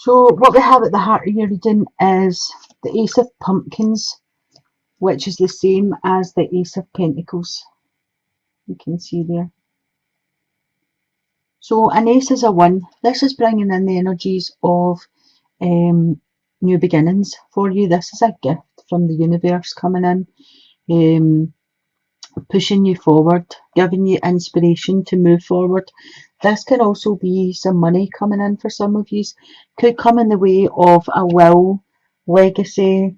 So what we have at the heart of your reading is the Ace of Pumpkins, which is the same as the Ace of Pentacles. You can see there. So an ace is a 1. This is bringing in the energies of new beginnings for you. This is a gift from the universe coming in, pushing you forward, giving you inspiration to move forward. This can also be some money coming in for some of you. Could come in the way of a will, legacy,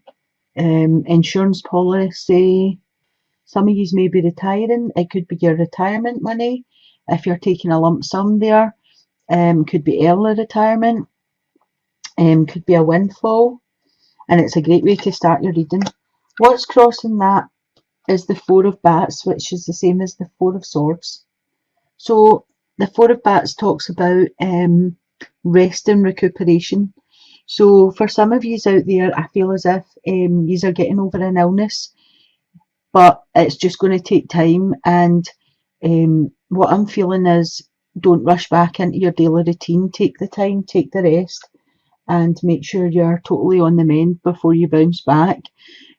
insurance policy. Some of you may be retiring. It could be your retirement money. If you're taking a lump sum there, could be early retirement, could be a windfall, and it's a great way to start your reading. What's crossing that is the Four of Bats, which is the same as the Four of Swords. So the Four of Bats talks about rest and recuperation. So for some of you out there, I feel as if you are getting over an illness, but it's just going to take time. And what I'm feeling is, don't rush back into your daily routine. Take the time, take the rest, and make sure you're totally on the mend before you bounce back.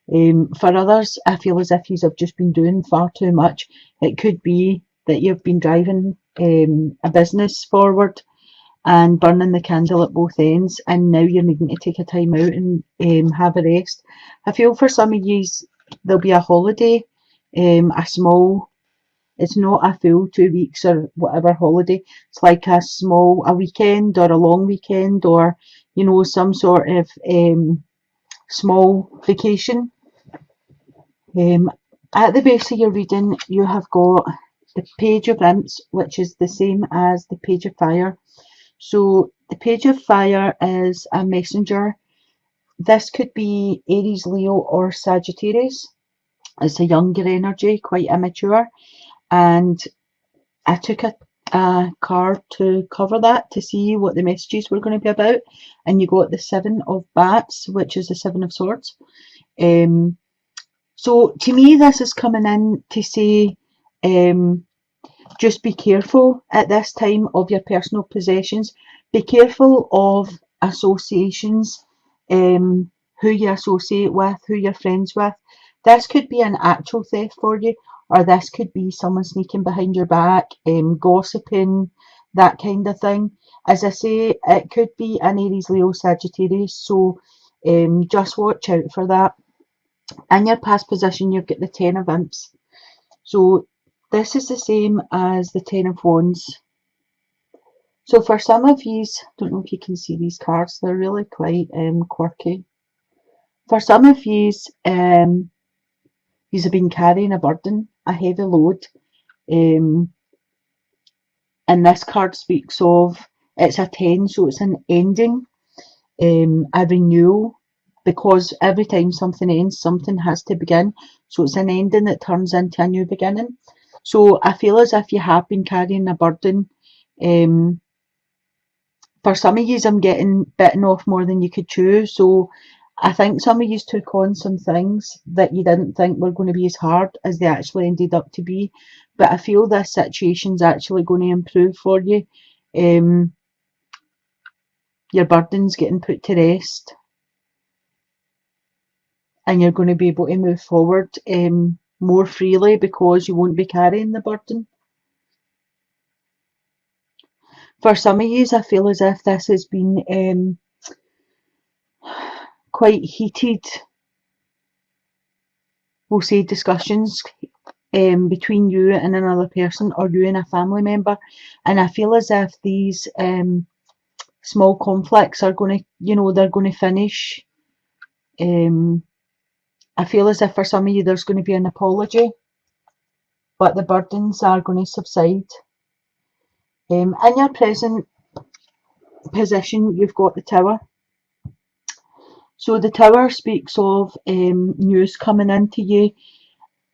For others, I feel as if you have just been doing far too much. It could be that you've been driving a business forward and burning the candle at both ends, and now you're needing to take a time out and have a rest. I feel for some of you, there'll be a holiday, a small, it's not a full 2 weeks or whatever holiday. It's like a weekend or a long weekend, or some sort of small vacation. At the base of your reading, you have got the Page of Imps, which is the same as the Page of Fire. So the Page of Fire is a messenger. This could be Aries, Leo, or Sagittarius. It's a younger energy, quite immature. And I took a card to cover that to see what the messages were going to be about. And you got the Seven of Bats, which is the Seven of Swords. So to me, this is coming in to say, just be careful at this time of your personal possessions. Be careful of associations, who you associate with, who you're friends with. This could be an actual theft for you, or this could be someone sneaking behind your back, gossiping, that kind of thing. As I say, it could be an Aries, Leo, Sagittarius, so just watch out for that. In your past position, you've got the Ten of Imps. So this is the same as the Ten of Wands. So for some of you, don't know if you can see these cards, they're really quite quirky. For some of you, you have been carrying a burden, a heavy load. And this card speaks of, it's a 10, so it's an ending, a renewal, because every time something ends, something has to begin. So it's an ending that turns into a new beginning. So I feel as if you have been carrying a burden. For some of you, I'm getting bitten off more than you could chew. So I think some of you took on some things that you didn't think were going to be as hard as they actually ended up to be. But I feel this situation's actually going to improve for you. Your burden's getting put to rest, and you're going to be able to move forward more freely because you won't be carrying the burden. For some of you, I feel as if this has been quite heated, we'll say, discussions between you and another person, or you and a family member. And I feel as if these small conflicts are going to, they're going to finish. I feel as if for some of you there's going to be an apology, but the burdens are going to subside. In your present position, you've got the Tower. So the Tower speaks of news coming into you.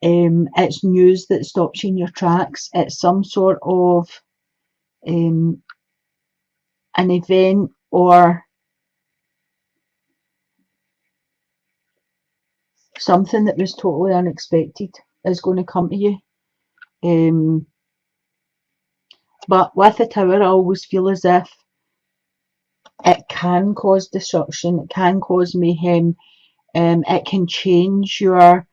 It's news that stops you in your tracks. It's some sort of an event or something that was totally unexpected is going to come to you. But with the Tower, I always feel as if it can cause destruction, it can cause mayhem, it can change your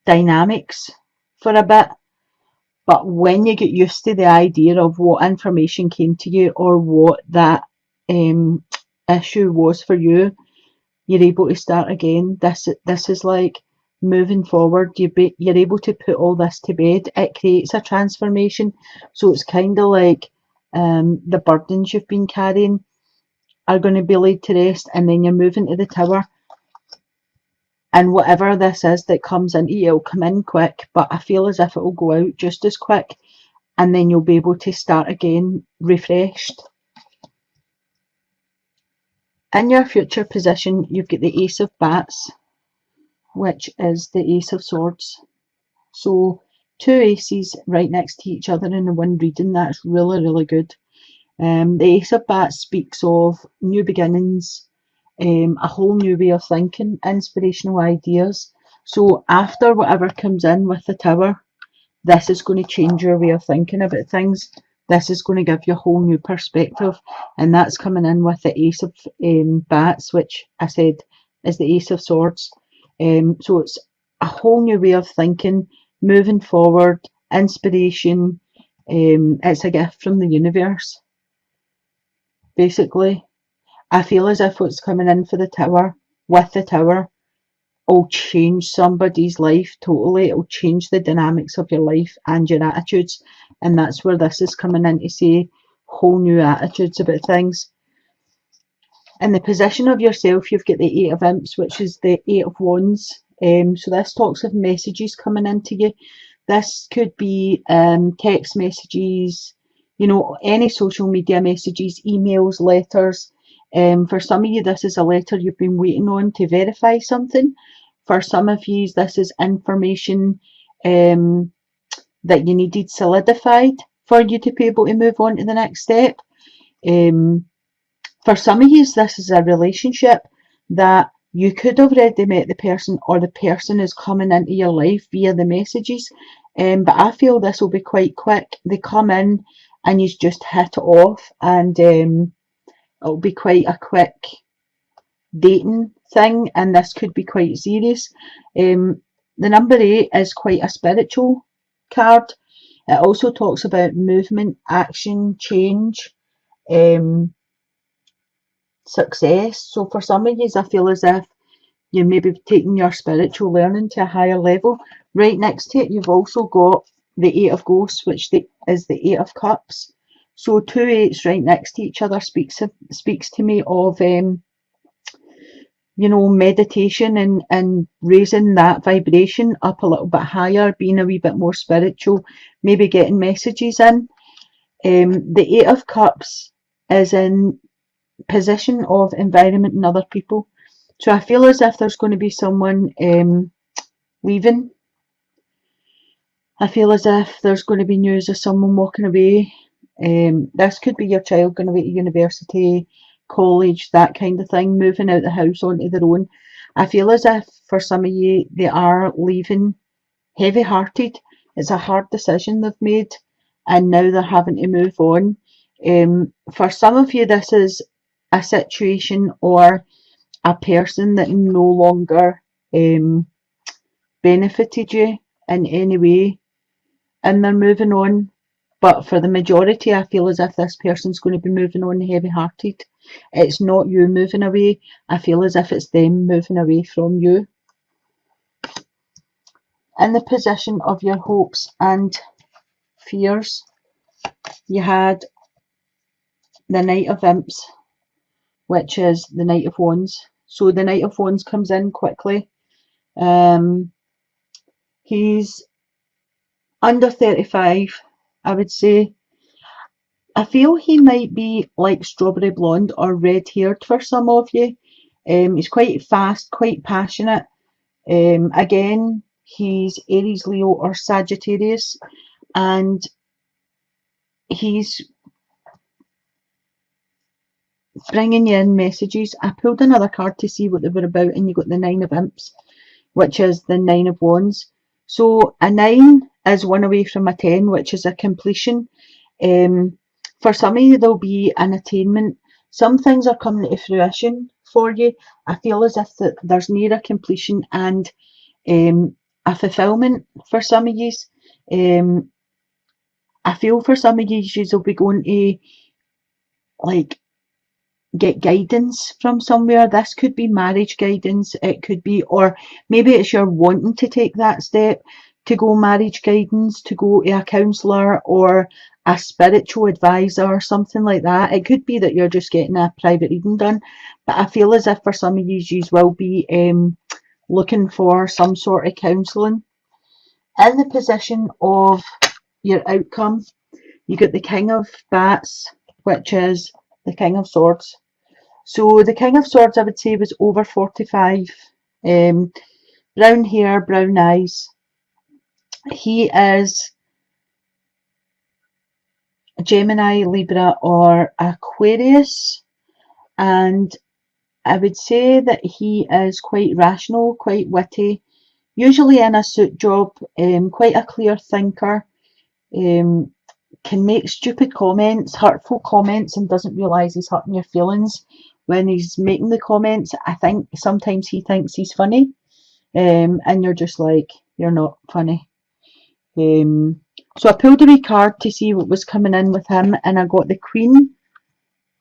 dynamics for a bit. But when you get used to the idea of what information came to you or what that issue was for you, you're able to start again. This is like moving forward. You're able to put all this to bed. It creates a transformation. So it's kind of like the burdens you've been carrying are going to be laid to rest, and then you're moving to the tower. And whatever this is that comes into you, it'll come in quick, but I feel as if it will go out just as quick, and then you'll be able to start again refreshed. In your future position, you've got the Ace of Bats, which is the Ace of Swords. So two aces right next to each other in the one reading, that's really, really good. The Ace of Bats speaks of new beginnings, a whole new way of thinking, inspirational ideas. So after whatever comes in with the Tower, this is going to change your way of thinking about things. This is going to give you a whole new perspective, and that's coming in with the Ace of Bats, which I said is the Ace of Swords. So it's a whole new way of thinking, moving forward, inspiration. It's a gift from the universe, basically. I feel as if what's coming in for the Tower, with the Tower, will change somebody's life totally. It'll change the dynamics of your life and your attitudes, and that's where this is coming in to say whole new attitudes about things. In the position of yourself, you've got the Eight of Imps, which is the Eight of Wands. So this talks of messages coming into you. This could be text messages, you know, any social media messages, emails, letters. For some of you, this is a letter you've been waiting on to verify something. For some of you, this is information that you needed solidified for you to be able to move on to the next step. For some of you, this is a relationship that you could have already met the person, or the person is coming into your life via the messages. But I feel this will be quite quick. They come in and you just hit it off, and it'll be quite a quick dating thing, and this could be quite serious. The number 8 is quite a spiritual card. It also talks about movement, action, change, success. So for some of you, I feel as if you may be taking your spiritual learning to a higher level. Right next to it, you've also got the Eight of Ghosts, which is the Eight of Cups. So two eights right next to each other speaks to me of you know, meditation and raising that vibration up a little bit higher, being a wee bit more spiritual, maybe getting messages in. The Eight of Cups is in position of environment and other people. So I feel as if there's going to be someone leaving. I feel as if there's going to be news of someone walking away. This could be your child going away to university, college, that kind of thing, moving out the house onto their own. I feel as if for some of you, they are leaving heavy hearted. It's a hard decision they've made, and now they're having to move on. For some of you, this is a situation or a person that no longer benefited you in any way, and they're moving on. But for the majority, I feel as if this person's going to be moving on heavy hearted. It's not you moving away. I feel as if it's them moving away from you. In the position of your hopes and fears, you had the Knight of Imps, which is the Knight of Wands. So the Knight of Wands comes in quickly. He's under 35, I would say. I feel he might be like strawberry blonde or red haired for some of you. He's quite fast, quite passionate. Again, he's Aries, Leo or Sagittarius, and he's bringing you in messages. I pulled another card to see what they were about, and you got the Nine of Imps, which is the Nine of Wands. So a 9 is 1 away from a 10, which is a completion. For some of you, there'll be an attainment. some things are coming to fruition for you. I feel as if that there's near a completion and a fulfillment for some of you. Um, I feel for some of you, you'll be going to like get guidance from somewhere. This could be marriage guidance, it could be, or maybe it's you're wanting to take that step to go marriage guidance, to go to a counsellor or a spiritual advisor or something like that. It could be that you're just getting a private reading done, but I feel as if for some of you will be looking for some sort of counselling. In the position of your outcome, you get the King of Bats, which is the King of Swords. So the King of Swords, I would say, was over 45. Brown hair, brown eyes. He is a Gemini, Libra, or Aquarius. And I would say that he is quite rational, quite witty, usually in a suit job, quite a clear thinker, can make stupid comments, hurtful comments, and doesn't realise he's hurting your feelings when he's making the comments. I think sometimes he thinks he's funny, and you're just like, you're not funny. So I pulled a wee card to see what was coming in with him, and I got the Queen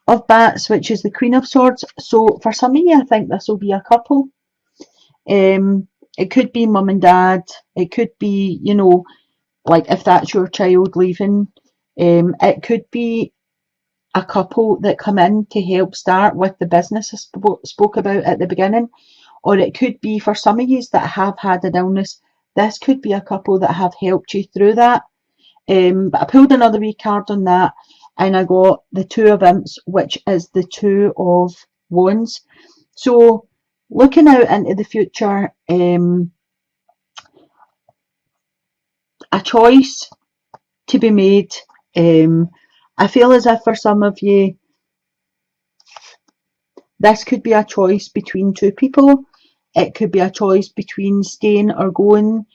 of Bats, which is the Queen of Swords. So for some of you, I think this will be a couple. It could be mum and dad. It could be, you know, like if that's your child leaving. It could be a couple that come in to help start with the business I spoke about at the beginning, or it could be for some of you that have had an illness. This could be a couple that have helped you through that. But I pulled another wee card on that, and I got the Two of Imps, which is the Two of Wands. So looking out into the future, a choice to be made. I feel as if for some of you, this could be a choice between two people. It could be a choice between staying or going.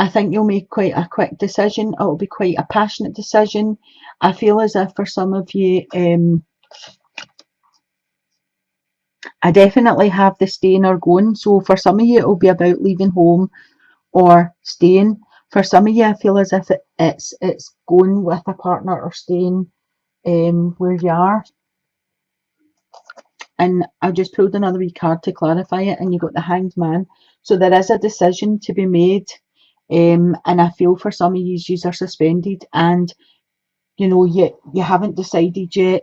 I think you'll make quite a quick decision. It'll be quite a passionate decision. I feel as if for some of you, I definitely have the staying or going. So for some of you, it'll be about leaving home or staying. For some of you, I feel as if it's going with a partner or staying where you are. And I just pulled another wee card to clarify it, and you got the Hanged Man. So there is a decision to be made, and I feel for some of you are suspended, and you know you haven't decided yet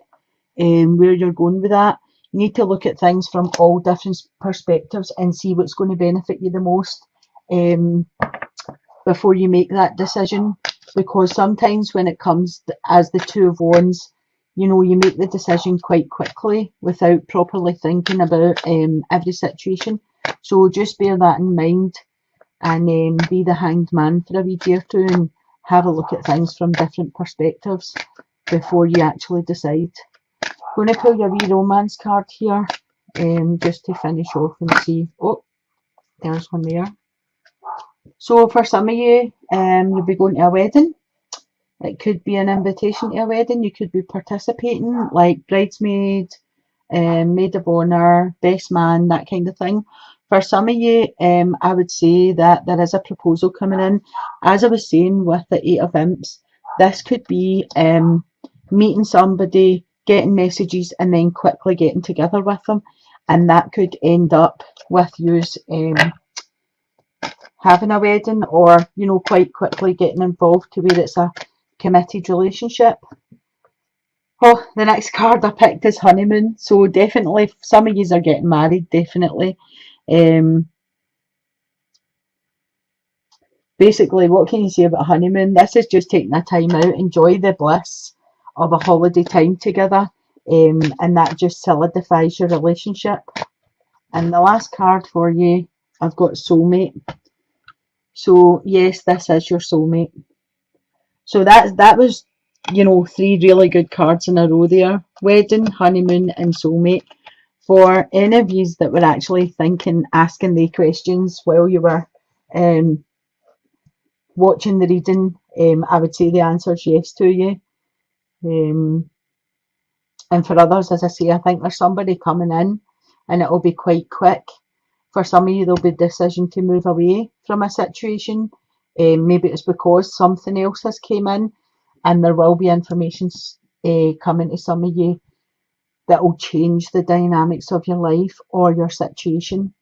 where you're going with that. You need to look at things from all different perspectives and see what's going to benefit you the most before you make that decision. Because sometimes when it comes as the Two of Wands, you know, you make the decision quite quickly without properly thinking about every situation. So just bear that in mind, and be the Hanged Man for a wee day or two and have a look at things from different perspectives before you actually decide. I'm going to pull your wee romance card here, just to finish off and see. Oh, there's one there. So for some of you, you'll be going to a wedding. It could be an invitation to a wedding. You could be participating, like bridesmaid, maid of honour, best man, that kind of thing. For some of you, I would say that there is a proposal coming in. As I was saying with the Eight of Imps, this could be meeting somebody, getting messages, and then quickly getting together with them. And that could end up with you having a wedding, or, you know, quite quickly getting involved to where it's a committed relationship. Oh, the next card I picked is honeymoon. So definitely some of you are getting married, definitely. Basically, what can you say about honeymoon? This is just taking a time out, enjoy the bliss of a holiday time together, and that just solidifies your relationship. And the last card for you, I've got soulmate. So yes, this is your soulmate. So that was, you know, 3 really good cards in a row there. Wedding, honeymoon, and soulmate. For any of you that were actually thinking, asking the questions while you were watching the reading, I would say the answer is yes to you. And for others, as I say, I think there's somebody coming in and it'll be quite quick. For some of you, there'll be a decision to move away from a situation. Maybe it's because something else has came in, and there will be information coming to some of you that will change the dynamics of your life or your situation.